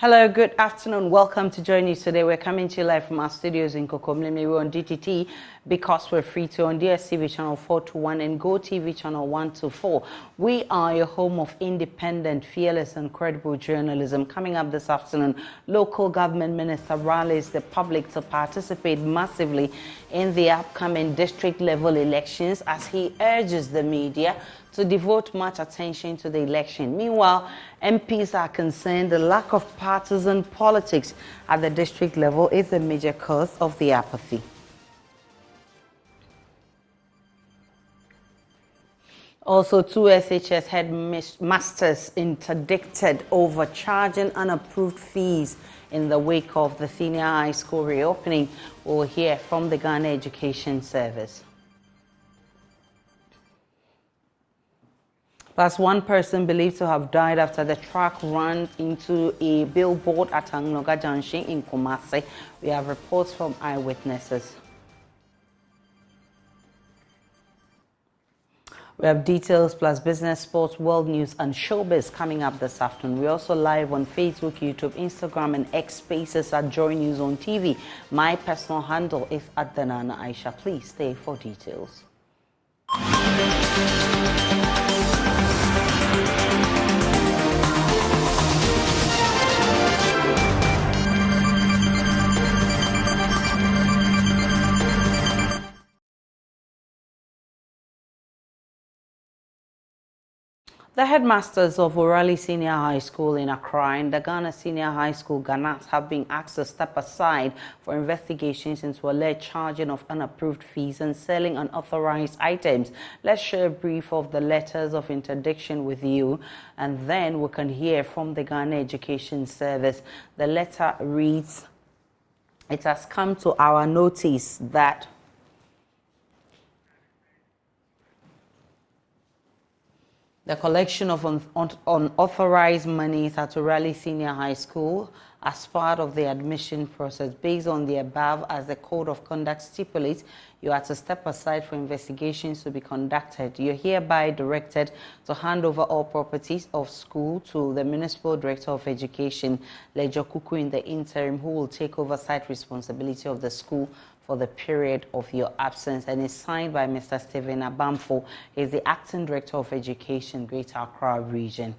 Hello, good afternoon. Welcome to JoyNews Today. We're coming to you live from our studios in Kokomlemle. We're on DTT because we're free to on DSTV channel 421 and Go TV channel 124. We are your home of independent, fearless and credible journalism. Coming up this afternoon, local government minister rallies the public to participate massively in the upcoming district level elections as he urges the media to devote much attention to the election. Meanwhile, MPs are concerned the lack of partisan politics at the district level is a major cause of the apathy. Also, two SHS headmasters interdicted over charging unapproved fees in the wake of the senior high school reopening. We'll hear from the Ghana Education Service. Plus, one person believed to have died after the truck ran into a billboard at Angnoga Junction in Kumasi. We have reports from eyewitnesses. We have details plus business, sports, world news and showbiz coming up this afternoon. We're also live on Facebook, YouTube, Instagram and X Spaces at JoyNews on TV. My personal handle is @Danana Aisha. Please stay for details. The headmasters of Orali Senior High School in Accra and the Ghana Senior High School Ghanat have been asked to step aside for investigations into alleged charging of unapproved fees and selling unauthorized items. Let's share a brief of the letters of interdiction with you, and then we can hear from the Ghana Education Service. The letter reads, "It has come to our notice that the collection of unauthorized monies at Orali Senior High School as part of the admission process. Based on the above, as the Code of Conduct stipulates, you are to step aside for investigations to be conducted. You're hereby directed to hand over all properties of school to the Municipal Director of Education, Lejo Kuku, in the interim, who will take oversight responsibility of the school for the period of your absence," and is signed by Mr. Stephen Abamfo. He is the Acting Director of Education, Greater Accra Region.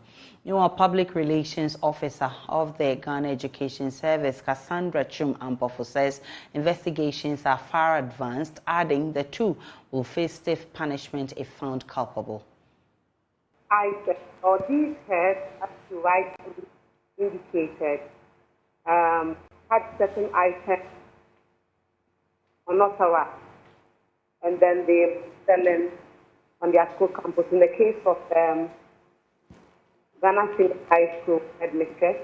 Our Public Relations Officer of the Ghana Education Service, Cassandra Chum Ampofo, says investigations are far advanced, adding the two will face stiff punishment if found culpable. These heads, as you rightly indicated, had certain items unauthorized, and then they selling on their school campus. In the case of Ghana Senior High School headmistress,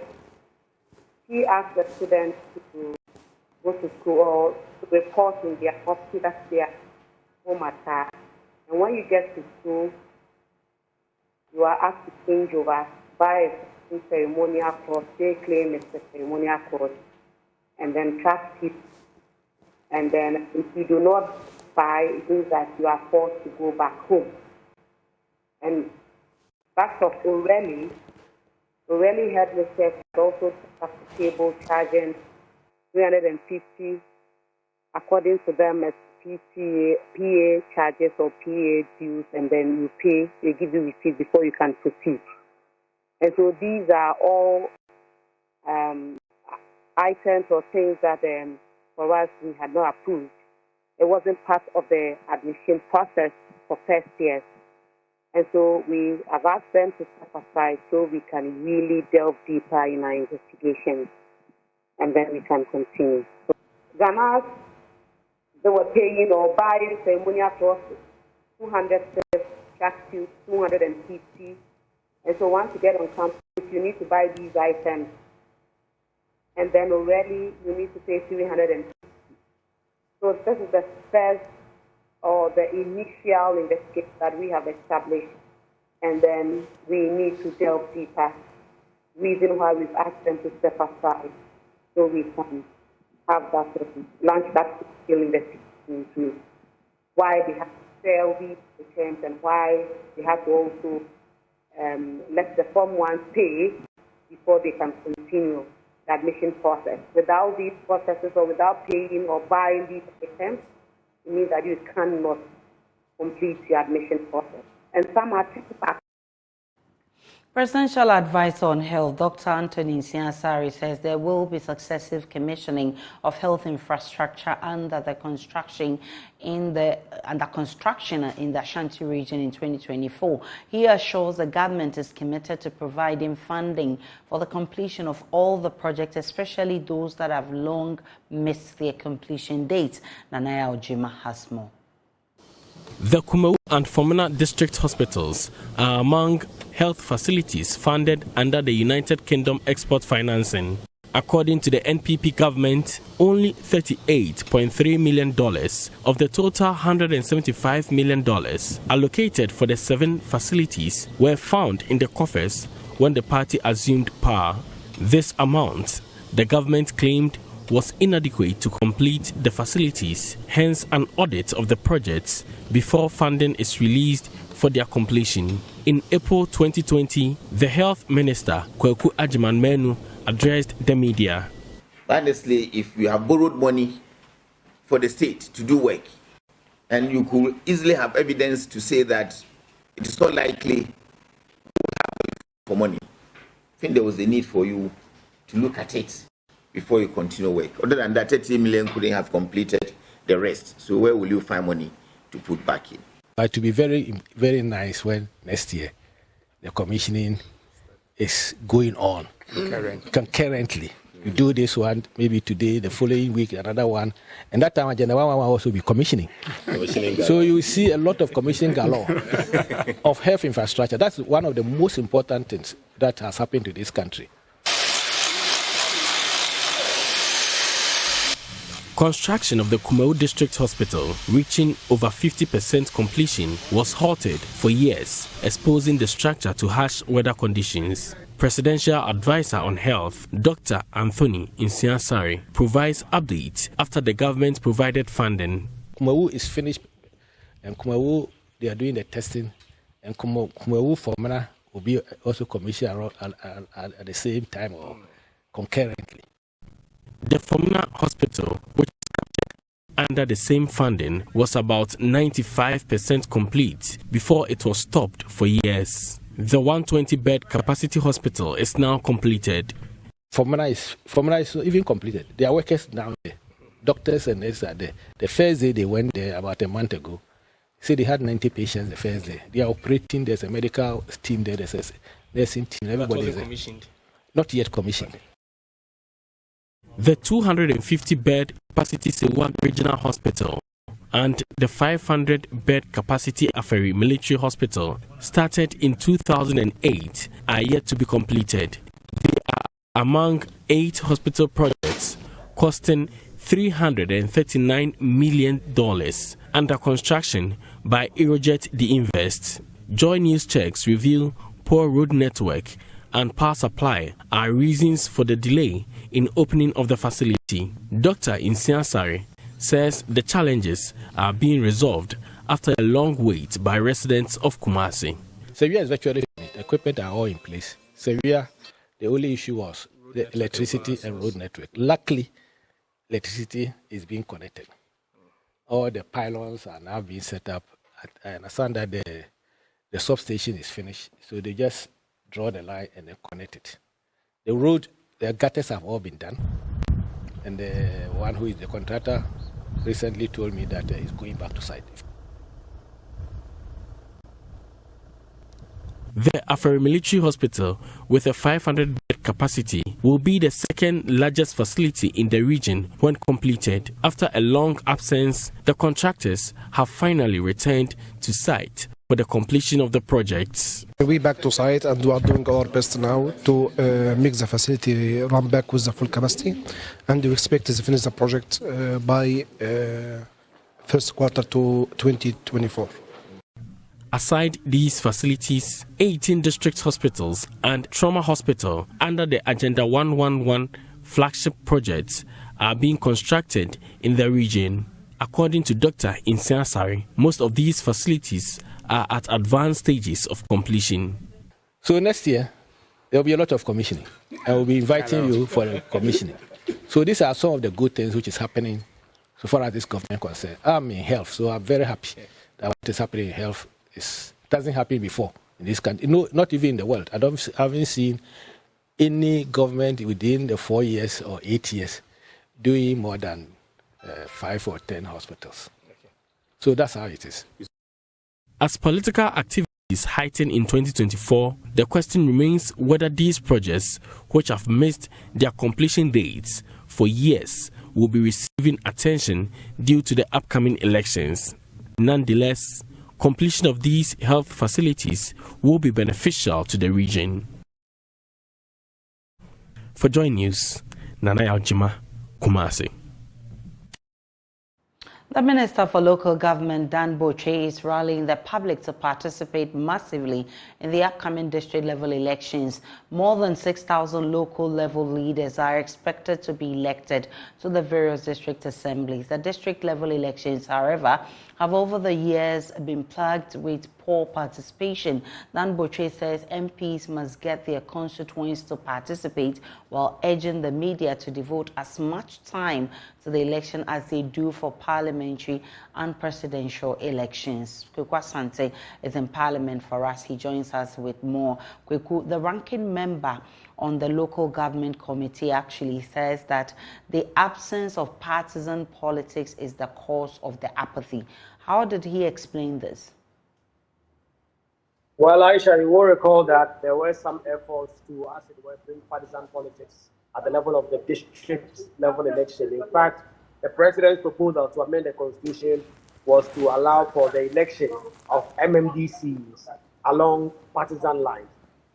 she asked the students to go to school or to report in their office, that's their home attack. And when you get to school, you are asked to change over, buy a ceremonial cloth. They claim it's a ceremonial cloth, and then track it. And then if you do not buy, it means that you are forced to go back home. And back of Orali headmistress also took up the table charging 350, according to them, as PA charges or PA dues, and then you pay, they give you receipt before you can proceed. And so these are all items or things that for us, we had not approved. It wasn't part of the admission process for first years. And so we have asked them to step aside so we can really delve deeper in our investigations, and then we can continue. So Ghana, they were paying or buying ceremonial cloths, 200 track suits, 250. And so once you get on campus, you need to buy these items. And then already you need to pay 350. So this is the first or the initial investigation that we have established, and then we need to delve deeper. Reason why we've asked them to step aside so we can have that launch that skill investigation into why they have to sell these items and why they have to also let the Form 1 pay before they can continue the admission process. Without these processes or without paying or buying these items, it means that you cannot complete your admission process. And some are back. Presidential Advisor on Health, Dr. Anthony Nsiah-Asare, says there will be successive commissioning of health infrastructure under construction in the Ashanti region in 2024. He assures the government is committed to providing funding for the completion of all the projects, especially those that have long missed their completion dates. Nanaya Ojima has more. The Kumawu and Fomena district hospitals are among health facilities funded under the United Kingdom export financing. According to the NPP government, only $38.3 million of the total $175 million allocated for the 7 facilities were found in the coffers when the party assumed power. This amount, the government claimed, was inadequate to complete the facilities, hence an audit of the projects before funding is released for their completion. In April 2020, the Health Minister, Kwaku Agyeman-Manu, addressed the media. Honestly, if you have borrowed money for the state to do work, and you could easily have evidence to say that it is not likely you will have for money, I think there was a need for you to look at it before you continue work. Other than that, 30 million couldn't have completed the rest. So where will you find money to put back in? But to be very, very nice when next year the commissioning is going on concurrently. You do this one, maybe today, the following week, another one, and that time agenda 1 will also be commissioning. So you see a lot of commissioning galore of health infrastructure. That's one of the most important things that has happened to this country. Construction of the Kumawu District Hospital, reaching over 50% completion, was halted for years, exposing the structure to harsh weather conditions. Presidential Advisor on Health, Dr. Anthony Nsiah-Asare, provides updates after the government provided funding. Kumawu is finished, and Kumawu, they are doing the testing, and Kumawu Fomena will be also commissioned at the same time or concurrently. The Fomena Hospital, which is captured under the same funding, was about 95% complete before it was stopped for years. The 120-bed capacity hospital is now completed. Fomena is even completed. There are workers now there. Doctors and nurses are there. The first day they went there about a month ago, say they had 90 patients the first day. They are operating. There's a medical team there. There's a nursing team. Everybody is there. Commissioned? Not yet commissioned. The 250-bed capacity Sewa Regional Hospital and the 500-bed capacity Aferi Military Hospital, started in 2008, are yet to be completed. They are among 8 hospital projects costing $339 million under construction by Aerojet De Invest. JoyNews checks reveal poor road network and power supply are reasons for the delay in opening of the facility. Dr. Nsiah-Asare says the challenges are being resolved after a long wait by residents of Kumasi. Sevilla is virtually finished. The equipment are all in place. Sevilla, the only issue was the electricity and road network. Luckily, electricity is being connected. All the pylons are now being set up. I understand that the substation is finished, so they just draw the line and then connect it. The road, the gutters have all been done, and the one who is the contractor recently told me that he's going back to site. The Aferi Military Hospital, with a 500-bed capacity, will be the second largest facility in the region when completed. After a long absence, the contractors have finally returned to site for the completion of the projects. We're back to site and we are doing our best now to make the facility run back with the full capacity, and we expect to finish the project by first quarter to 2024. Aside these facilities, 18 district hospitals and trauma hospital under the Agenda 111 flagship projects are being constructed in the region. According to Dr. Nsiah-Asare, most of these facilities are at advanced stages of completion. So next year, There will be a lot of commissioning. I will be inviting you for the commissioning. So these are some of the good things which is happening so far as this government is concerned. I'm in health, so I'm very happy that what is happening in health doesn't happen before in this country. No, not even in the world. I haven't seen any government within the 4 years or 8 years doing more than 5 or 10 hospitals. So that's how it is. As political activities heighten in 2024, the question remains whether these projects, which have missed their completion dates for years, will be receiving attention due to the upcoming elections. Nonetheless, completion of these health facilities will be beneficial to the region. For JoyNews, Nana Yaljima, Kumasi. The Minister for Local Government, Botwe, is rallying the public to participate massively in the upcoming district-level elections. More than 6,000 local-level leaders are expected to be elected to the various district assemblies. The district-level elections, however, have over the years been plagued with poor participation. Botwe says MPs must get their constituents to participate while urging the media to devote as much time to the election as they do for parliamentary and presidential elections. Kweku Asante is in Parliament for us. He joins us with more. Kweku, the ranking member on the Local Government Committee actually says that the absence of partisan politics is the cause of the apathy. How did he explain this? Well, Aisha, you will recall that there were some efforts to, as it were, bring partisan politics at the level of the district-level election. In fact, the president's proposal to amend the constitution was to allow for the election of MMDCs along partisan lines.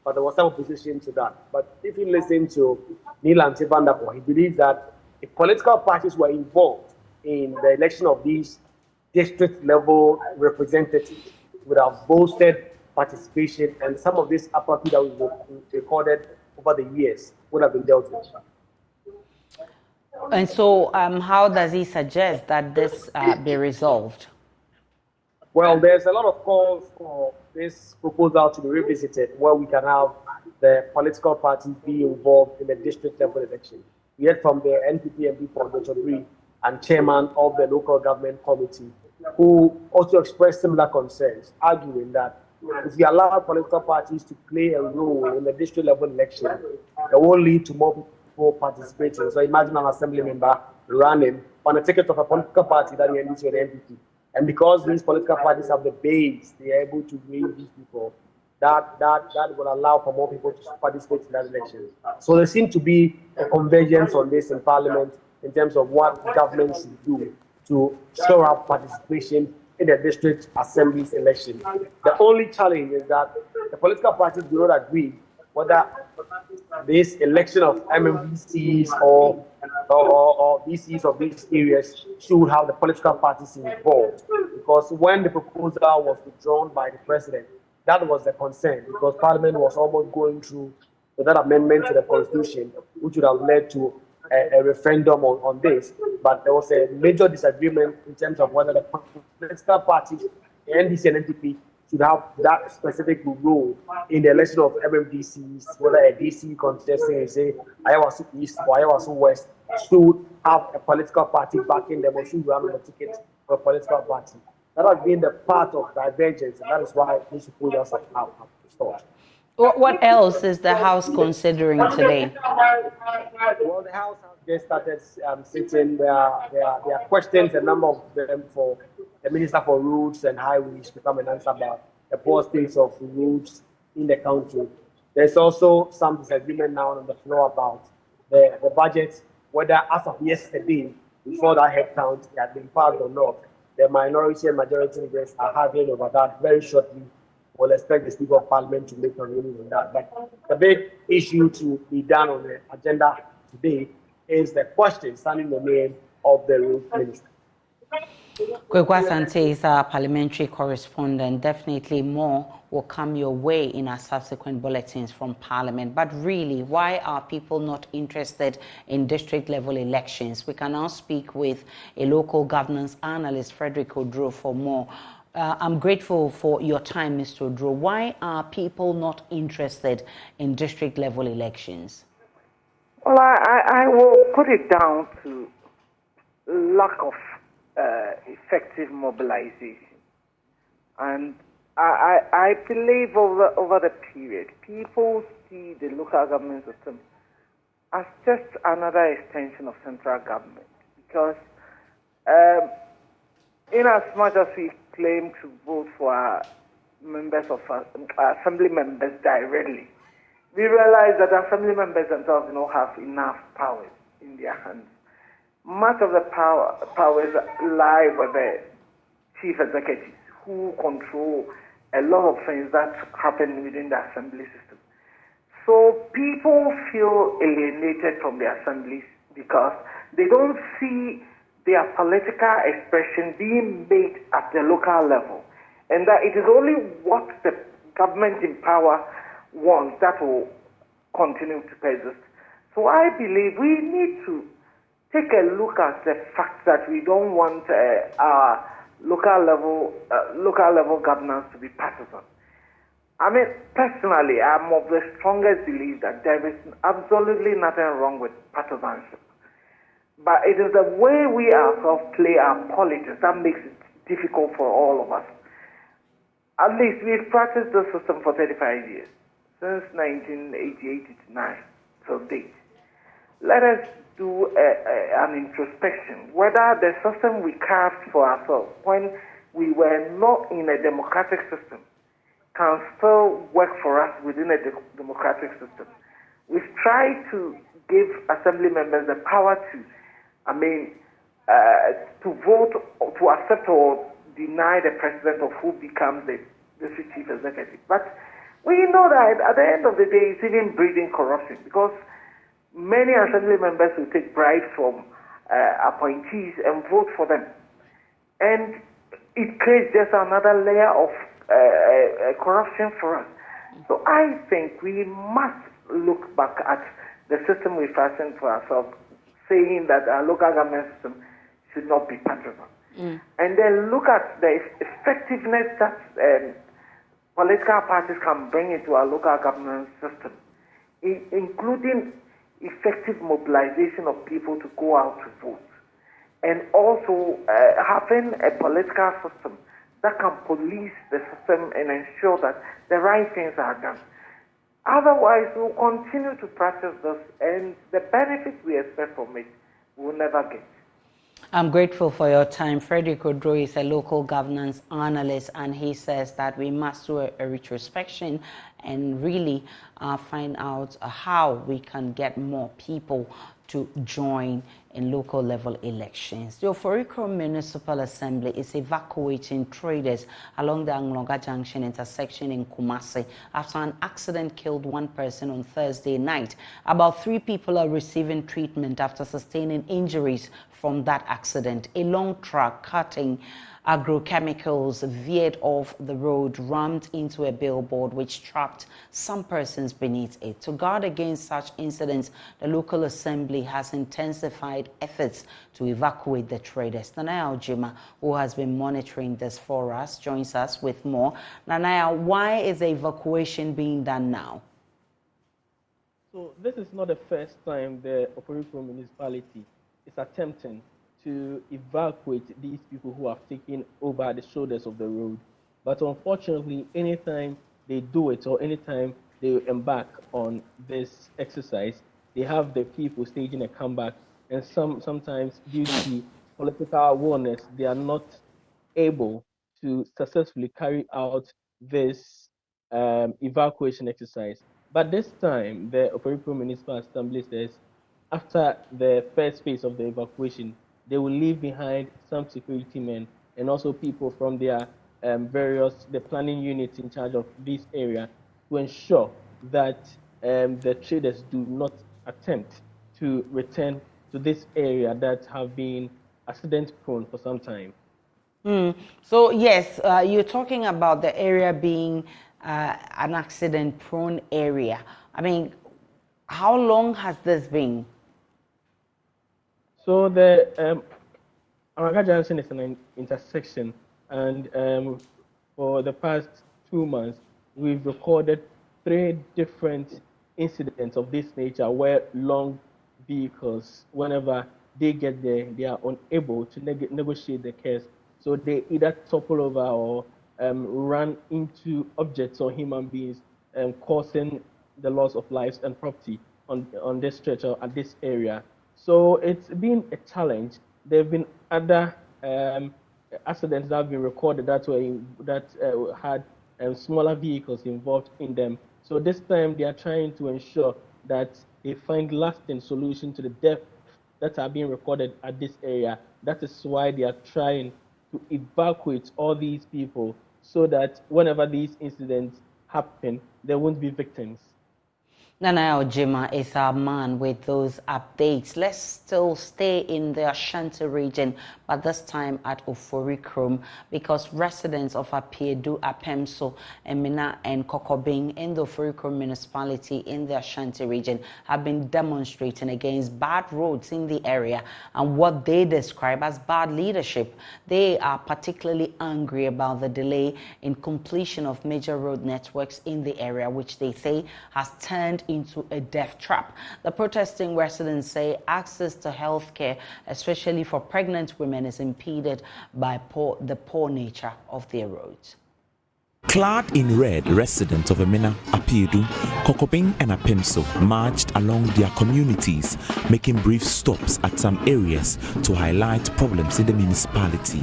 But there was some opposition to that. But if you listen to Neil Antivandapo, he believes that if political parties were involved in the election of these district-level representatives, would have boosted participation, and some of this apathy that we recorded over the years would have been dealt with. And so how does he suggest that this be resolved? Well, there's a lot of calls for this proposal to be revisited, where we can have the political parties be involved in the district level election. We heard from the NPP MP for Botwe and chairman of the Local Government Committee, who also expressed similar concerns, arguing that if we allow political parties to play a role in the district level election, it will lead to more people participating. So imagine an assembly member running on a ticket of a political party that is NDC or the NPP. And because these political parties have the base, they are able to bring these people. That will allow for more people to participate in that election. So there seems to be a convergence on this in Parliament in terms of what government should do to shore up participation in the district assemblies election. The only challenge is that the political parties do not agree whether this election of MMDCs or DCs of these areas should have the political parties involved. Because when the proposal was withdrawn by the president, that was the concern, because Parliament was almost going through with that amendment to the Constitution, which would have led to a referendum on this. But there was a major disagreement in terms of whether the political parties, the NDC and NPP, should have that specific role in the election of MMDCs, whether a DC contesting, say, Ayawasu East or Ayawasu West, should have a political party backing them or should run on a ticket for a political party. That has been the part of divergence, and that is why these proposals have stalled. What else is the House considering today? Well, the House has just started sitting. There are questions, a number of them, for the Minister for Roads and Highways to come and answer about the poor states of roads in the country. There's also some disagreement now on the floor about the budget, whether as of yesterday, before that head count had been passed or not. The minority and majority leaders are arguing over that. Very shortly, we'll expect the Speaker of Parliament to make a ruling on that. But the big issue to be done on the agenda today is the question standing in the name of the Road Minister. Kweku Asante is our parliamentary correspondent. Definitely more will come your way in our subsequent bulletins from Parliament. But really, why are people not interested in district-level elections? We can now speak with a local governance analyst, Frederick Odro, for more. I'm grateful for your time, Mr. Odro. Why are people not interested in district level elections? Well, I will put it down to lack of effective mobilization. And I believe over the period, people see the local government system as just another extension of central government. Because in as much as we claim to vote for our members of assembly members directly, we realize that assembly members themselves don't have enough powers in their hands. Much of the powers lie with the chief executives, who control a lot of things that happen within the assembly system. So people feel alienated from the assemblies because they don't see their political expression being made at the local level, and that it is only what the government in power wants that will continue to persist. So I believe we need to take a look at the fact that we don't want our local level governance to be partisan. I mean, personally, I'm of the strongest belief that there is absolutely nothing wrong with partisanship. But it is the way we ourselves play our politics that makes it difficult for all of us. At least we've practiced this system for 35 years, since 1988-89 till date. Let us do an introspection whether the system we carved for ourselves when we were not in a democratic system can still work for us within a democratic system. We've tried to give assembly members the power to vote, to accept or deny the president of who becomes the district chief executive. But we know that at the end of the day, it's even breeding corruption, because many assembly members will take bribes from appointees and vote for them. And it creates just another layer of corruption for us. So I think we must look back at the system we fashioned for ourselves, saying that our local government system should not be partisan. And then look at the effectiveness that political parties can bring into our local government system, including effective mobilization of people to go out to vote, and also having a political system that can police the system and ensure that the right things are done. Otherwise, we'll continue to practice this, and the benefits we expect from it we'll never get. I'm grateful for your time. Frederick Odro is a local governance analyst, and he says that we must do a retrospection and really find out how we can get more people to join in local level elections. The Oforikro Municipal Assembly is evacuating traders along the Angloga Junction intersection in Kumasi after an accident killed one person on Thursday night. About 3 people are receiving treatment after sustaining injuries from that accident. A long truck carting agrochemicals veered off the road, rammed into a billboard which trapped some persons beneath it. To guard against such incidents, the local assembly has intensified efforts to evacuate the traders. Nanaya Ojima, who has been monitoring this for us, joins us with more. Nanaya, why is the evacuation being done now? So this is not the first time the Oforikro municipality is attempting to evacuate these people who have taken over the shoulders of the road. But unfortunately, anytime they do it or anytime they embark on this exercise, they have the people staging a comeback, and sometimes due to political awareness, they are not able to successfully carry out this evacuation exercise. But this time, the Oforikro Municipal Assembly says after the first phase of the evacuation, they will leave behind some security men and also people from their the planning units in charge of this area to ensure that the traders do not attempt to return to this area that have been accident prone for some time. So yes, you're talking about the area being an accident prone area. I mean, how long has this been? So the Angloga Junction is an intersection And for the past 2 months, we've recorded 3 different incidents of this nature where long vehicles, whenever they get there, they are unable to negotiate the case. So they either topple over or run into objects or human beings, causing the loss of lives and property on this stretch or at this area. So it's been a challenge. There have been other accidents that have been recorded that had smaller vehicles involved in them. So this time they are trying to ensure that they find lasting solution to the deaths that are being recorded at this area. That is why they are trying to evacuate all these people so that whenever these incidents happen, there won't be victims. Nana Ojima is our man with those updates. Let's still stay in the Ashanti region, but this time at Oforikrom, because residents of Apiedu, Apemso, Emina, and Kokobing in the Oforikrom municipality in the Ashanti region have been demonstrating against bad roads in the area and what they describe as bad leadership. They are particularly angry about the delay in completion of major road networks in the area, which they say has turned into a death trap. The protesting residents say access to health care, especially for pregnant women, is impeded by the poor nature of their roads. Clad in red, residents of Emina, Apiedu, Kokobing and Apemso marched along their communities, making brief stops at some areas to highlight problems in the municipality.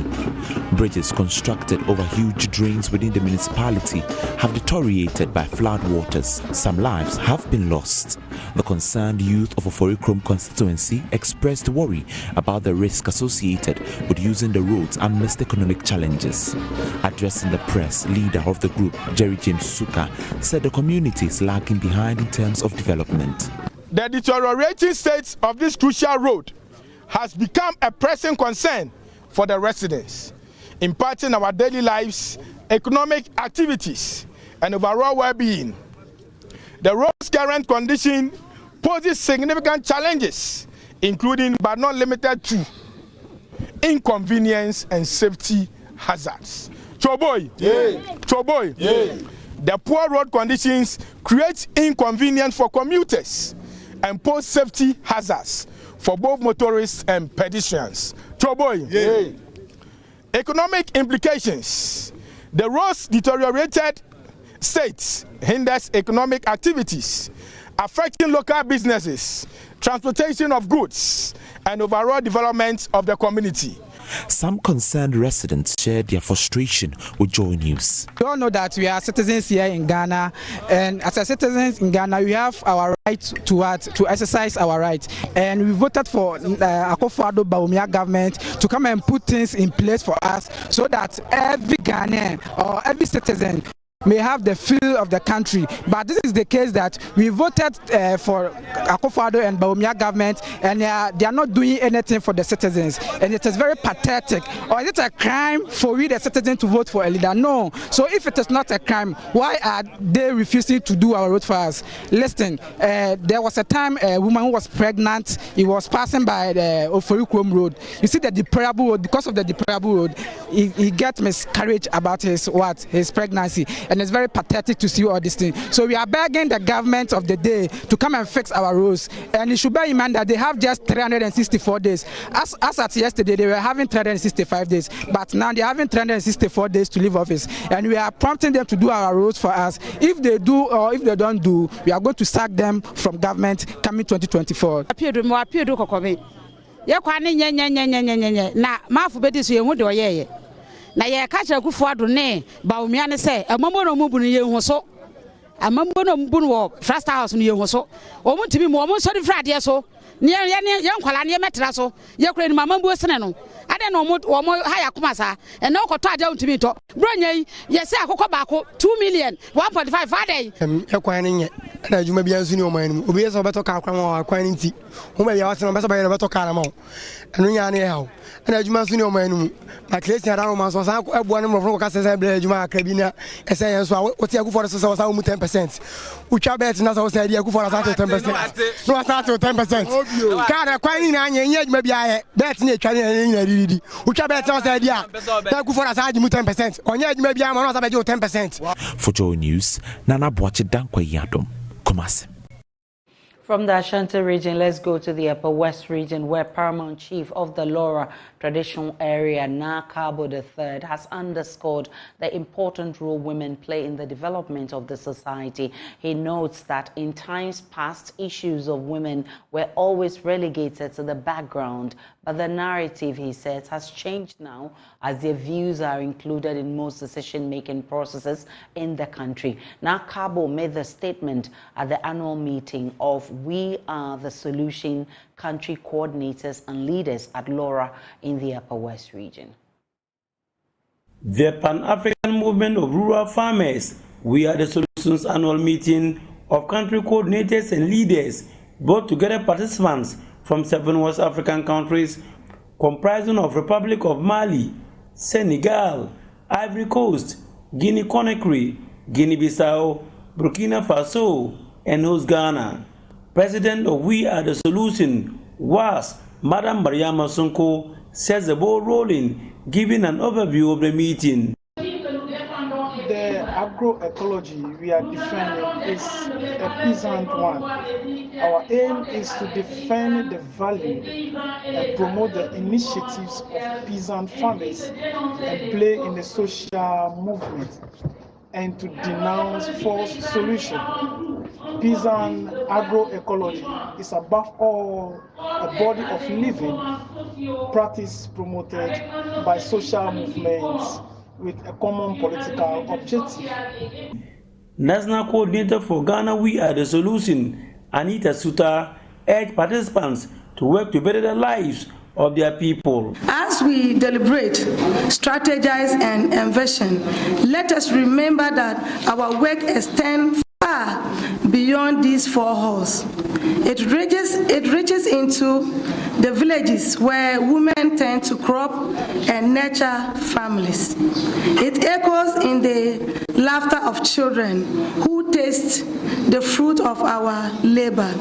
Bridges constructed over huge drains within the municipality have deteriorated by flood waters. Some lives have been lost. The concerned youth of Oforikrom constituency expressed worry about the risk associated with using the roads amidst economic challenges. Addressing the press, leader of the group, Jerry James Suka, said the community is lagging behind in terms of development. The deteriorating state of this crucial road has become a pressing concern for the residents, impacting our daily lives, economic activities, and overall well-being. The road's current condition poses significant challenges, including but not limited to inconvenience and safety hazards. Choboy, yeah. Choboy, yeah. The poor road conditions create inconvenience for commuters and pose safety hazards for both motorists and pedestrians. Choboy, yeah. Economic implications. The road's deteriorated state hinders economic activities, affecting local businesses, transportation of goods, and overall development of the community. Some concerned residents shared their frustration with JoyNews. We all know that we are citizens here in Ghana, and as citizens in Ghana, we have our right to exercise our right. And we voted for Akufo-Addo Bawumia government to come and put things in place for us so that every Ghanaian or every citizen may have the feel of the country. But this is the case that we voted for Akufo-Addo and Bawumia government, and they are not doing anything for the citizens, and it is very pathetic. Or is it a crime for we the citizens to vote for a leader? No. So if it is not a crime, why are they refusing to do our road for us? Listen, there was a time a woman who was pregnant, he was passing by the Oforikrom road. You see the deplorable road, because of the deplorable road, he got miscarriage about his pregnancy. And it's very pathetic to see all these things. So we are begging the government of the day to come and fix our roads. And it should bear in mind that they have just 364 days. As at yesterday, they were having 365 days. But now they're having 364 days to leave office. And we are prompting them to do our roads for us. If they do or if they don't do, we are going to sack them from government coming 2024. Na ye ka kire Akufo-Addo ne Bawumia ne se amambo no mu bu ne ye hu so amambo no mu bu no First House ne ye hu so o mu timi mu o mu so di frade so ne ye nkwala ne metra so ye kure ni mamambo sene no ade no o mo haya kuma sa e na okoto ade untimi to bronya ye se akoko baako 2 million 1.5 fade e kwan ne nye na adwuma bia nsu ni o man mu obi ye so beto ka kwan wa kwan ni nti ho ba bia wa se no beso ba ye beto ka na ma enu nya ne hawo na adwuma nsu ni o man mu ma Christian ra ma so sa eboa ne mrofo ka se bla adwuma akra bi na ese yen so a oti Akufo-Addo so sa mu 10% utwa bet na so sa di Akufo-Addo sa 10% no sa 10% ka na kwan ni na anya adwuma bia ye bet na etwa ni didi ucha be tell say dia na ku for asage mu 10% onye adwuma bia ma no asabe 10%. For Joy News, Nana Botwe Dankwa Yadom, Kumasi. From the Ashanti region, let's go to the Upper West region, where Paramount Chief of the Laura Traditional Area, Na Cabo III, has underscored the important role women play in the development of the society. He notes that in times past, issues of women were always relegated to the background, but the narrative, he says, has changed now as their views are included in most decision-making processes in the country. Na Cabo made the statement at the annual meeting of We Are the Solution country coordinators and leaders at Laura in the Upper West region. The Pan-African Movement of Rural Farmers, We Are the Solutions annual meeting of country coordinators and leaders brought together participants from 7 West African countries comprising of Republic of Mali, Senegal, Ivory Coast, Guinea-Conakry, Guinea-Bissau, Burkina Faso, and host Ghana. President of We Are the Solution was Madam Mariama Sonko, says the ball rolling, giving an overview of the meeting. The agroecology we are defending is a peasant one. Our aim is to defend the value and promote the initiatives of peasant farmers and play in the social movement and to denounce false solutions. Peasant agroecology is above all a body of living practice promoted by social movements with a common political objective. National Coordinator for Ghana We Are the Solution, Anita Suta, urged participants to work to better the lives of their people. As we deliberate, strategize, and envision, let us remember that our work extends far beyond these 4 halls. It reaches into the villages where women tend to crop and nurture families. It echoes in the laughter of children who taste the fruit of our labor.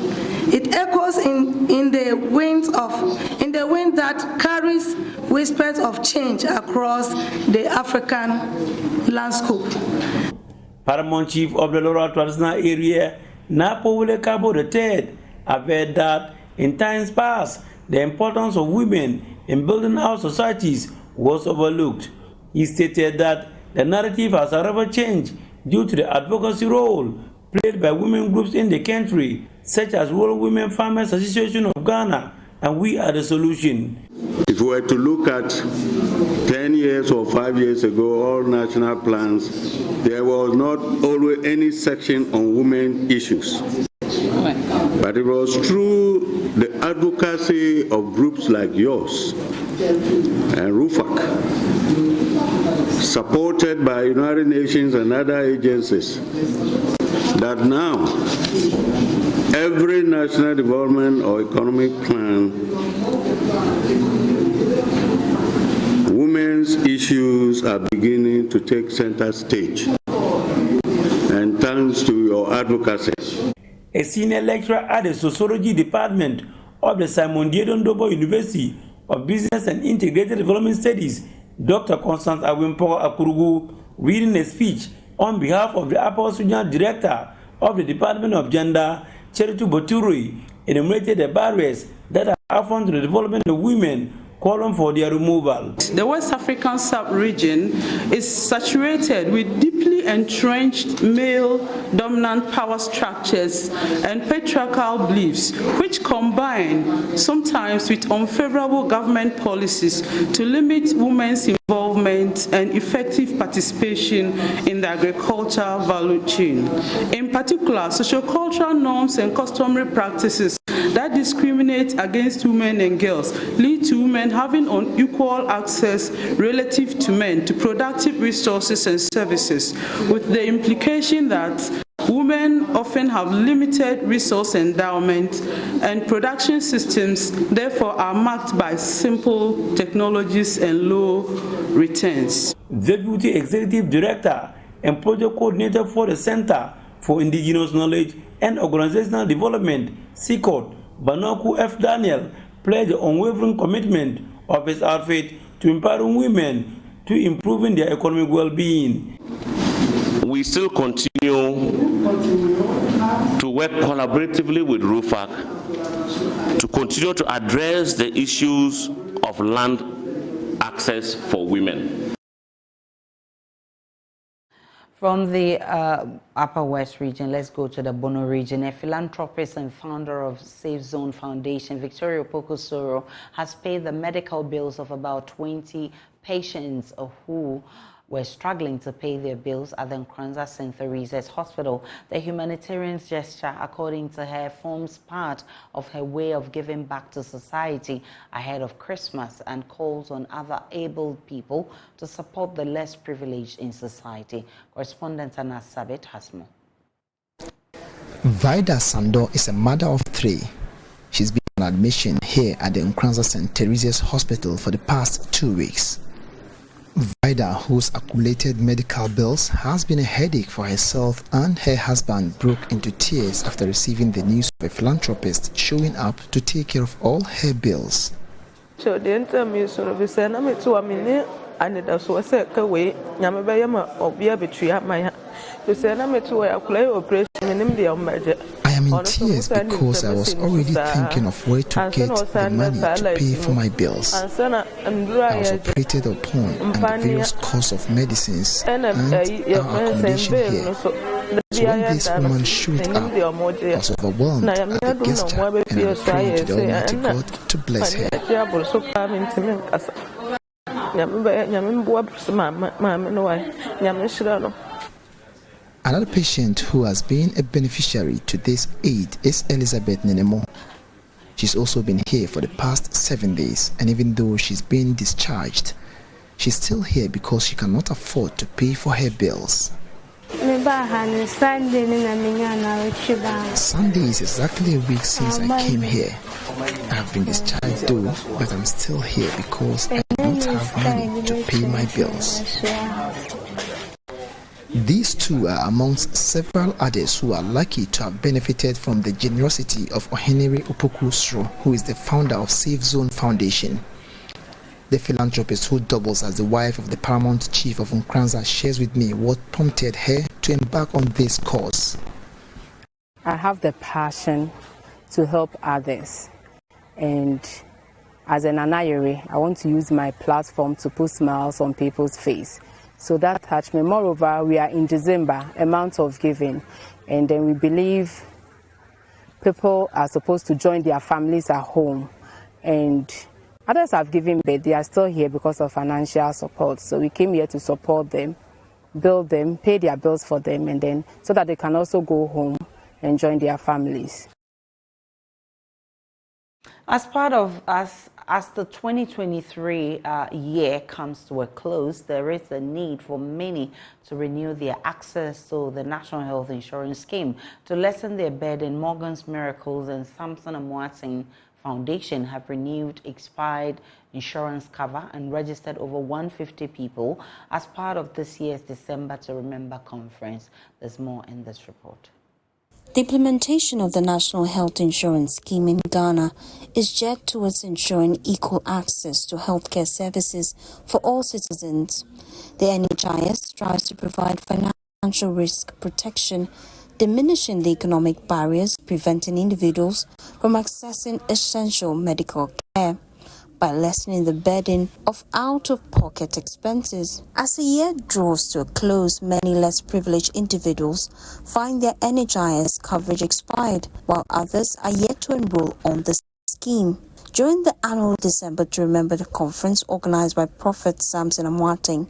It echoes in the wind that carries whispers of change across the African landscape. Paramount Chief of the Laura Traditional Area, Napo Cabo III, averred that in times past, the importance of women in building our societies was overlooked. He stated that the narrative has however changed due to the advocacy role played by women groups in the country, such as Rural Women Farmers Association of Ghana and We Are the Solution. If we were to look at 10 years or 5 years ago, all national plans, there was not always any section on women issues. But it was through the advocacy of groups like yours and RUFAC, supported by United Nations and other agencies, that now every national development or economic plan, women's issues are beginning to take center stage. And thanks to your advocacy. A senior lecturer at the Sociology Department of the Simon Diedon Dobo University of Business and Integrated Development Studies, Dr. Constance Awimpo Akurugu, reading a speech on behalf of the Upper Regional Director of the Department of Gender, Cheritu Botwe, enumerated the barriers that are often to the development of women, calling for their removal. The West African sub-region is saturated with deeply entrenched male-dominant power structures and patriarchal beliefs, which combine sometimes with unfavorable government policies to limit women's involvement and effective participation in the agricultural value chain. In particular, sociocultural norms and customary practices that discriminate against women and girls lead to women having unequal access relative to men to productive resources and services, with the implication that women often have limited resource endowment and production systems, therefore are marked by simple technologies and low returns. Deputy Executive Director and Project Coordinator for the Center for Indigenous Knowledge and Organizational Development, CICOD, Banoku F. Daniel, pledged an unwavering commitment of his outfit to empowering women to improving their economic well-being. We still continue to work collaboratively with RUFAC to continue to address the issues of land access for women. From the Upper West region, let's go to the Bono region. A philanthropist and founder of Safe Zone Foundation, Victoria Opokosoro, has paid the medical bills of about 20 patients who were struggling to pay their bills at the Nkranza St. Theresa's Hospital. The humanitarian gesture, according to her, forms part of her way of giving back to society ahead of Christmas and calls on other able people to support the less privileged in society. Correspondent Anna Sabit has more. Vida Sando is a mother of 3. She's been on admission here at the Nkranza St. Theresa's Hospital for the past 2 weeks. Vida, whose accumulated medical bills has been a headache for herself and her husband, broke into tears after receiving the news of a philanthropist showing up to take care of all her bills. I am in tears because I was already thinking of where to get the money to pay for my bills. I was operated upon and the various costs of medicines and our accommodation here. So when this woman showed up, I was overwhelmed at the gesture and I prayed to the Almighty God to bless her. Another patient who has been a beneficiary to this aid is Elizabeth Nenemo. She's also been here for the past 7 days, and even though she's been discharged, she's still here because she cannot afford to pay for her bills. Sunday is exactly a week since I came here. I have been discharged though, but I'm still here because I don't have money to pay my bills. These two are amongst several others who are lucky to have benefited from the generosity of Ohenere Opokosoro, who is the founder of Safe Zone Foundation. The philanthropist, who doubles as the wife of the paramount chief of Nkranza, shares with me what prompted her to embark on this cause. I have the passion to help others, and as an Anayere, I want to use my platform to put smiles on people's face. So that touched me. Moreover, we are in December, a month of giving, and then we believe people are supposed to join their families at home, and others have given, but they are still here because of financial support. So we came here to support them, build them, pay their bills for them, and then so that they can also go home and join their families. As part of as the 2023 year comes to a close, there is a need for many to renew their access to the National Health Insurance Scheme. To lessen their burden, Morgan's Miracles and Samson and Watson Foundation have renewed expired insurance cover and registered over 150 people as part of this year's December to Remember conference. There's more in this report. The implementation of the National Health Insurance Scheme in Ghana is geared towards ensuring equal access to healthcare services for all citizens. The NHIS strives to provide financial risk protection, diminishing the economic barriers preventing individuals from accessing essential medical care by lessening the burden of out-of-pocket expenses. As the year draws to a close, many less privileged individuals find their NHIS coverage expired, while others are yet to enroll on the scheme. During the annual December to Remember the conference organized by Prophet Samson Amwating,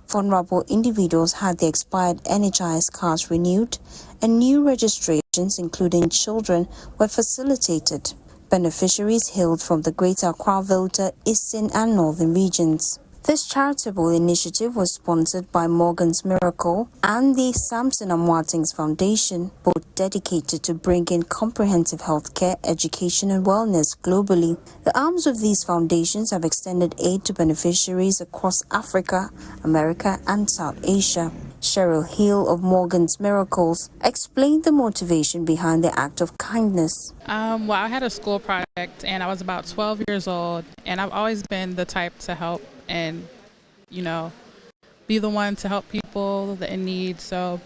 vulnerable individuals had their expired NHIS cards renewed, and new registrations, including children, were facilitated. Beneficiaries hailed from the Greater Accra, Volta, Eastern and Northern regions. This charitable initiative was sponsored by Morgan's Miracle and the Samson Amwating's Foundation, both dedicated to bringing comprehensive healthcare, education and wellness globally. The arms of these foundations have extended aid to beneficiaries across Africa, America and South Asia. Cheryl Hill of Morgan's Miracles explained the motivation behind the act of kindness. Well, I had a school project and I was about 12 years old, and I've always been the type to help and, you know, be the one to help people that in need. So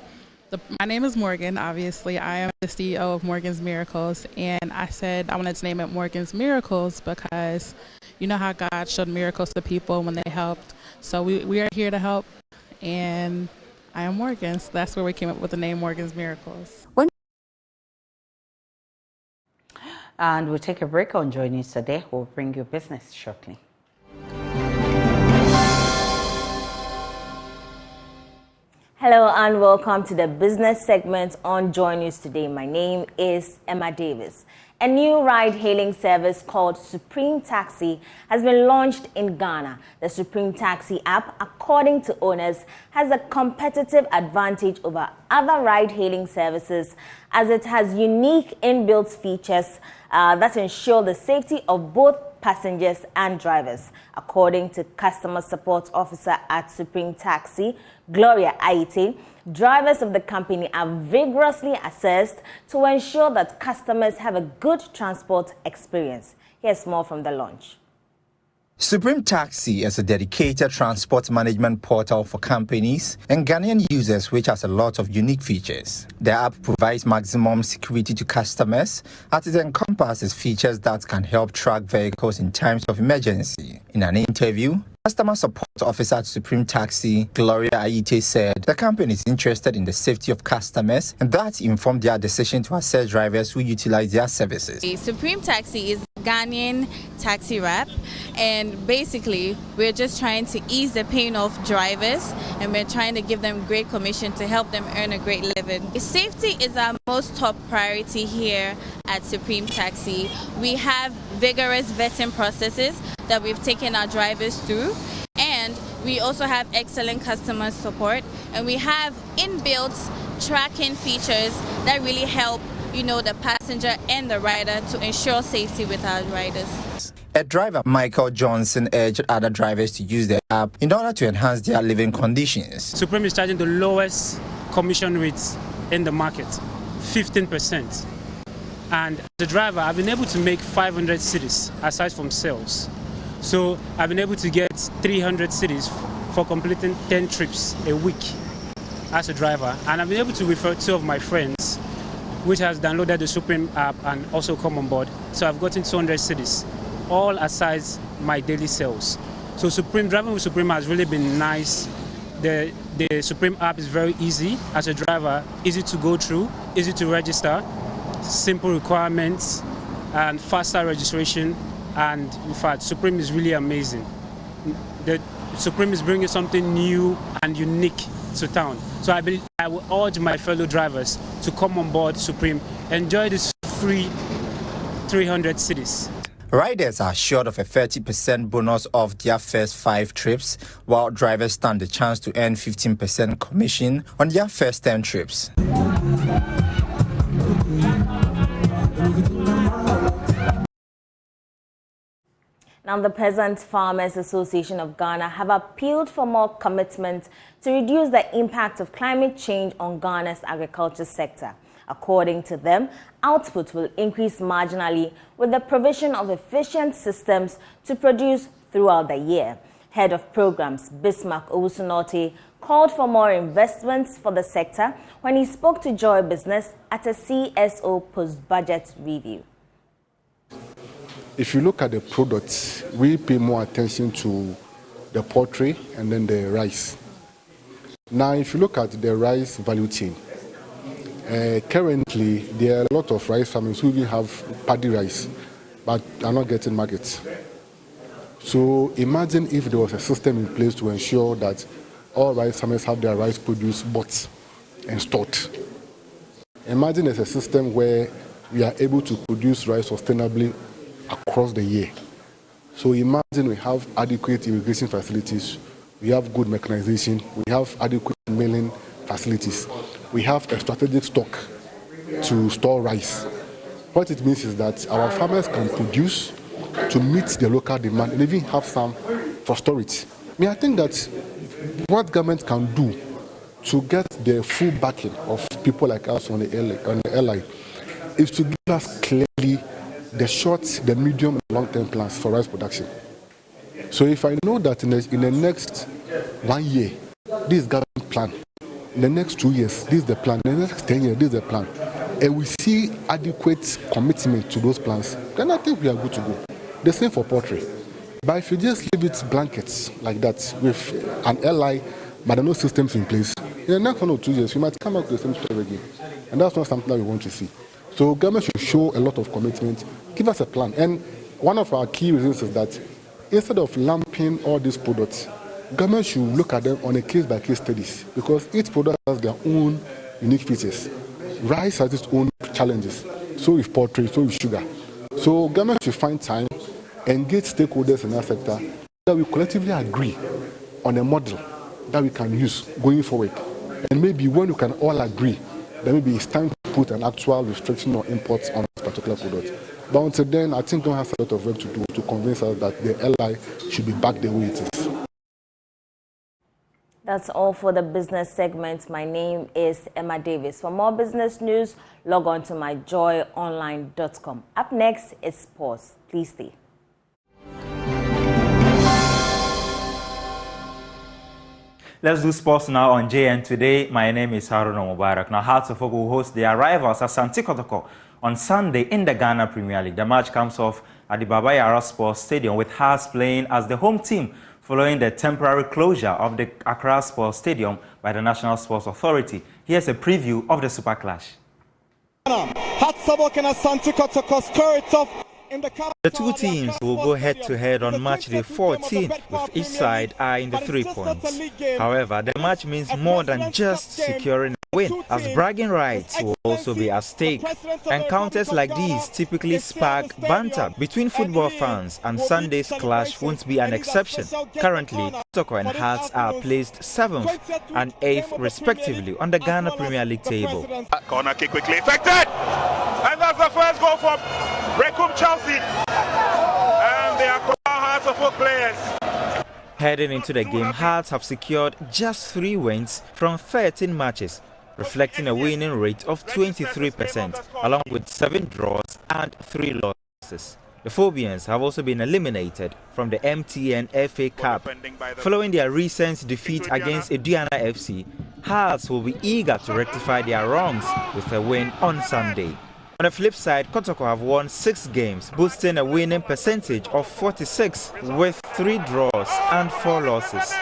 my name is Morgan, obviously. I am the CEO of Morgan's Miracles, and I said I wanted to name it Morgan's Miracles because you know how God showed miracles to people when they helped. So we are here to help, and I am Morgan. So that's where we came up with the name Morgan's Miracles. And we'll take a break on JoyNews Today. We'll bring you business shortly. Hello and welcome to the business segment on JoyNews Today. My name is Emma Davis. A new ride-hailing service called Supreme Taxi has been launched in Ghana. The Supreme Taxi app, according to owners, has a competitive advantage over other ride-hailing services as it has unique inbuilt features that ensure the safety of both passengers and drivers. According to Customer Support Officer at Supreme Taxi, Gloria Aite, drivers of the company are vigorously assessed to ensure that customers have a good transport experience. Here's more from the launch. Supreme Taxi is a dedicated transport management portal for companies and Ghanaian users, which has a lot of unique features. The app provides maximum security to customers as it encompasses features that can help track vehicles in times of emergency. In an interview, Customer Support Officer at Supreme Taxi, Gloria Aite, said the company is interested in the safety of customers, and that informed their decision to assess drivers who utilize their services. Supreme Taxi is a Ghanaian taxi rep, and basically we're just trying to ease the pain of drivers, and we're trying to give them great commission to help them earn a great living. Safety is our most top priority here at Supreme Taxi. We have vigorous vetting processes that we've taken our drivers through, and we also have excellent customer support, and we have inbuilt tracking features that really help, you know, the passenger and the rider to ensure safety with our riders. A driver, Michael Johnson, urged other drivers to use the app in order to enhance their living conditions. Supreme is charging the lowest commission rates in the market, 15%. And as a driver, I've been able to make 500 cities aside from sales. So I've been able to get 300 cities for completing 10 trips a week as a driver. And I've been able to refer 2 of my friends, which has downloaded the Supreme app and also come on board. So I've gotten 200 cities, all aside my daily sales. So driving with Supreme has really been nice. The Supreme app is very easy as a driver, easy to go through, easy to register, simple requirements, and faster registration. And in fact, Supreme is really amazing. The Supreme is bringing something new and unique to town. So I will urge my fellow drivers to come on board Supreme, enjoy this free 300 cities. Riders are assured of a 30% bonus off their first 5 trips, while drivers stand the chance to earn 15% commission on their first 10 trips. Now, the Peasant Farmers Association of Ghana have appealed for more commitment to reduce the impact of climate change on Ghana's agriculture sector. According to them, output will increase marginally with the provision of efficient systems to produce throughout the year. Head of Programs Bismarck Owusunorte called for more investments for the sector when he spoke to Joy Business at a CSO post-budget review. If you look at the products, we pay more attention to the poultry and then the rice. Now, if you look at the rice value chain, currently there are a lot of rice farmers who even have paddy rice, but are not getting markets. So imagine if there was a system in place to ensure that all rice farmers have their rice produce bought and stored. Imagine there's a system where we are able to produce rice sustainably across the year. So imagine we have adequate irrigation facilities, we have good mechanization, we have adequate milling facilities, we have a strategic stock to store rice. What it means is that our farmers can produce to meet the local demand and even have some for storage. I think that what government can do to get the full backing of people like us on the airline is to give us clearly the short, the medium, and long-term plans for rice production. So if I know that in the next 1 year, this is government plan, in the next 2 years, this is the plan, in the next 10 years, this is the plan, and we see adequate commitment to those plans, then I think we are good to go. The same for poultry. But if you just leave it blankets like that with an airline, but there are no systems in place, in the next 1 or 2 years, we might come back to the same story again. And that's not something that we want to see. So government should show a lot of commitment, give us a plan. And one of our key reasons is that instead of lumping all these products, government should look at them on a case-by-case studies, because each product has their own unique features. Rice has its own challenges, so is poultry, so is sugar. So government should find time, engage stakeholders in that sector, that we collectively agree on a model that we can use going forward. And maybe when we can all agree, then maybe it's time to put an actual restriction on imports on this particular product. But until then, I think government has a lot of work to do to convince us that the LI should be back the way it is. That's all for the business segment. My name is Emma Davis. For more business news, log on to myjoyonline.com. Up next is sports. Please stay. Let's do sports now on JN Today. My name is Haruna Mubarak. Now, Hearts of Oak will host their rivals at Asante Kotoko on Sunday in the Ghana Premier League. The match comes off at the Baba Yara Sports Stadium, with Hearts playing as the home team following the temporary closure of the Accra Sports Stadium by the National Sports Authority. Here's a preview of the Super Clash. Hearts of Oak and Asante Kotoko score it off. The two teams will go head-to-head on match day 14, with each side eyeing the 3 points. However, the match means more than just securing a win, as bragging rights will also be at stake. Encounters like these typically spark banter between football fans, and Sunday's clash won't be an exception. Currently, Kotoko and Hearts are placed 7th and 8th respectively on the Ghana Premier League table. Corner kick quickly effected, and that's the first goal for Brecum Chelsea, and they are Hearts of Oak players. Heading into the game, Hearts have secured just 3 wins from 13 matches, reflecting a winning rate of 23%, along with 7 draws and 3 losses. The Phobians have also been eliminated from the MTN FA Cup. Following their recent defeat against Aduana FC, Hearts will be eager to rectify their wrongs with a win on Sunday. On the flip side, Kotoko have won 6 games, boasting a winning percentage of 46 with 3 draws and 4 losses.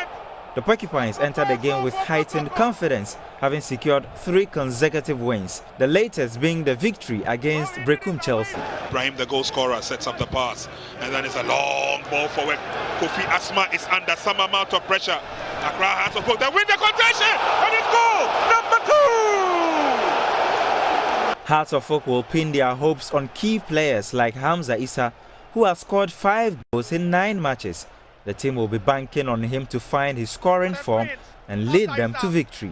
The Porcupines entered the game with heightened confidence, having secured 3 consecutive wins, the latest being the victory against Brecum Chelsea. Ibrahim, the goal scorer, sets up the pass, and then it's a long ball forward. Kofi Asma is under some amount of pressure. Accra has to put the win the contention, and it's goal number 2! Hearts of Oak will pin their hopes on key players like Hamza Issa, who has scored 5 goals in 9 matches. The team will be banking on him to find his scoring form and lead them to victory.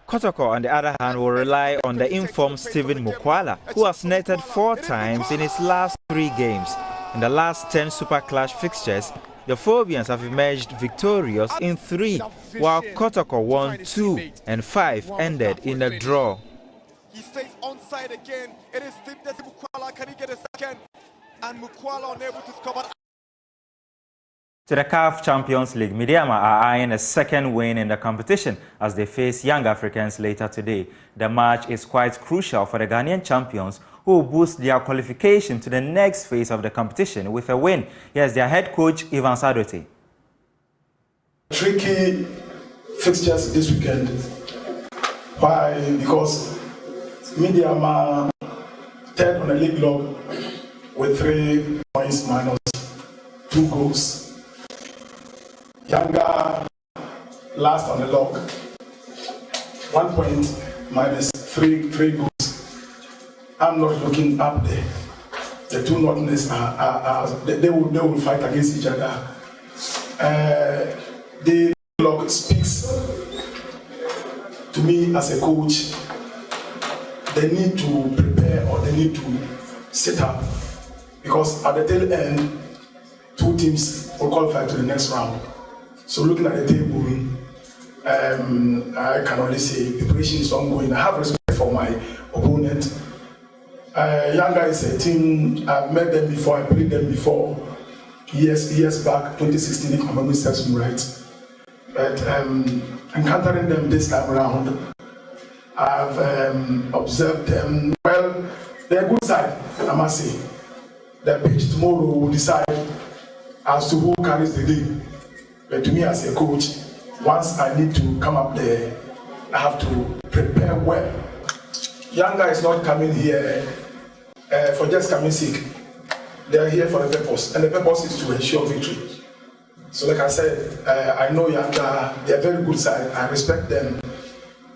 Kotoko, on the other hand, will rely on the informed Stephen Mukwala, who has netted 4 times in his last 3 games. In the last 10 Super Clash fixtures, the Phobians have emerged victorious in 3, while Kotoko won 2 and 5 ended in a draw. He stays onside again. It is Steve Mukwala. Can he get a second? And Mukwala unable to score. To the CAF Champions League, Midday are eyeing a second win in the competition as they face Young Africans later today. The match is quite crucial for the Ghanaian champions, who will boost their qualification to the next phase of the competition with a win. Here's their head coach, Ivan Sadote. Tricky fixtures this weekend. Why? Because Midday are third on the league log with 3 points minus 2 goals. Younger last on the log, 1 point minus 3 goals. I'm not looking up there. The two Northerners they will fight against each other. The log speaks to me as a coach. They need to prepare, or they need to set up, because at the tail end, 2 teams will qualify to the next round. So looking at the table, I can only say preparation is ongoing. I have respect for my opponent. Yanga is a team, I've met them before, I played them before, years back, 2016, if my memory serves me right. But encountering them this time around, I've observed them. Well, they're good side, I must say. The pitch tomorrow will decide as to who carries the day. But to me as a coach, once I need to come up there, I have to prepare well. Yanga is not coming here for just coming sick. They are here for a purpose, and the purpose is to ensure victory. So like I said, I know Yanga, they are very good side, I respect them.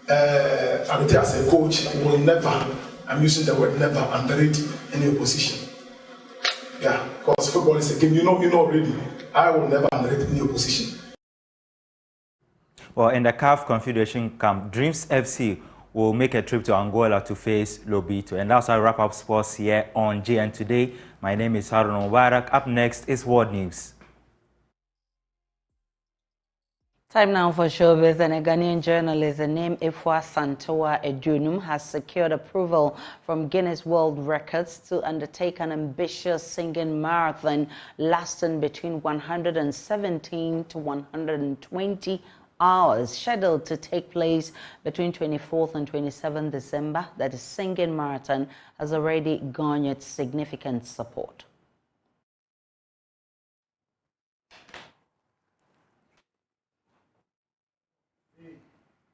I would say as a coach, will never, I'm using the word never, underrate any opposition. Yeah, because football is a game, you know already, I will never underrate any opposition. Well, in the CAF Confederation Camp, Dreams FC will make a trip to Angola to face Lobito. And that's how I wrap up sports here on JN Today. My name is Harun Mubarak. Up next is World News. Time now for showbiz, and a Ghanaian journalist named Efua Santoa Edunum has secured approval from Guinness World Records to undertake an ambitious singing marathon lasting between 117 to 120 hours, scheduled to take place between 24th and 27th December. That is, singing marathon has already garnered significant support.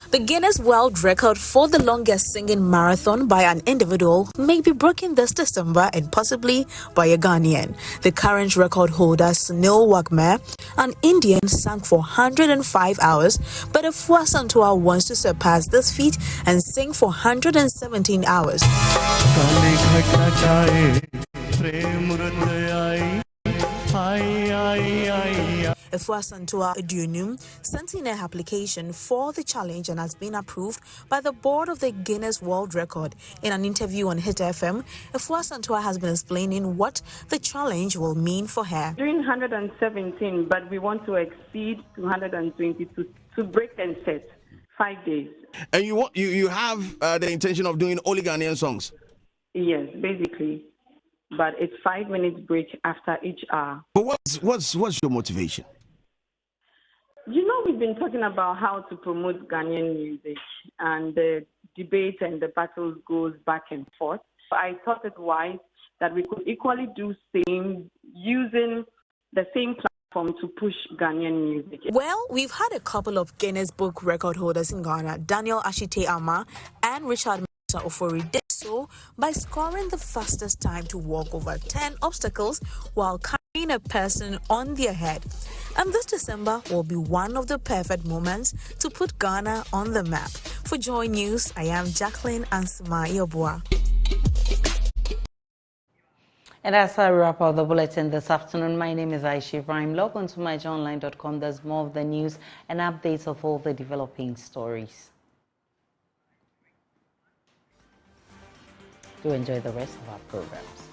The Guinness World Record for the longest singing marathon by an individual may be broken this December and possibly by a Ghanaian. The current record holder, Sunil Wagmer, an Indian, sang for 105 hours, but Efua Santoa wants to surpass this feat and sing for 117 hours. Efua Santoa Edunum sent in an application for the challenge and has been approved by the board of the Guinness World Record. In an interview on Hit FM, Efua Santoa has been explaining what the challenge will mean for her. Doing 117, but we want to exceed 220 to break and set 5 days. And you have the intention of doing only Ghanaian songs? Yes, basically. But it's 5 minutes break after each hour. But what's your motivation? You know, we've been talking about how to promote Ghanaian music, and the debate and the battles goes back and forth. I thought it wise that we could equally do same, using the same platform to push Ghanaian music. Well, we've had a couple of Guinness Book record holders in Ghana, Daniel Ashite Ama and Richard Ofori, did so by scoring the fastest time to walk over 10 obstacles while carrying a person on their head. And this December will be one of the perfect moments to put Ghana on the map. For Joy News, I am Jacqueline Ansuma Yobua. And as I wrap up the bulletin this afternoon, my name is Aisha Ibrahim. Log on to myjoyonline.com. There's more of the news and updates of all the developing stories. Do enjoy the rest of our programs.